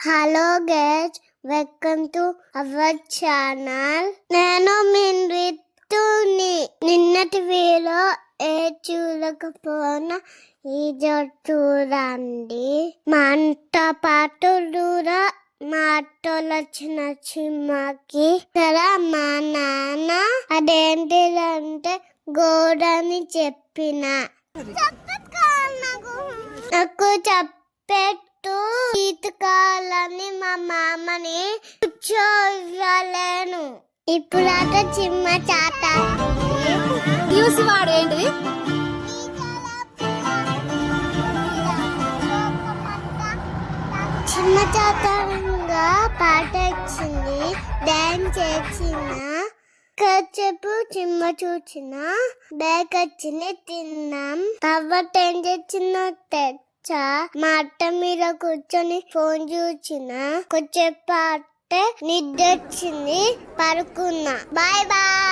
Hello guys, welcome to our channel. నేను మీ రితుని. నిన్నటి video ఏ చూడకపోయినా ఈ చూడండి. మనతో పాటు మా అత్తోళ్ళు వచ్చిన సినిమాకి కదా మా నాన్న అదేంటిదంటే గోడని చెప్పిన నాకు చెప్పెట్టు ఈతకాలని మా మామని కూర్చోలేను. ఇప్పుడట చిమ్మ చాట చూసి వాడు ఏంటిది చిమ్మ చాతంగా పాట వచ్చింది, డాన్స్ చేసిన చెప్పు చిమ్మ చూచిన బ్యాగ్ వచ్చింది, తిన్నాం. తర్వాత ఏం చేసిన తెచ్చా మా అట్ట మీద కూర్చొని ఫోన్ చూసిన కొంచెం పాటే నిద్ర వచ్చింది, పడుకున్నా. Bye bye.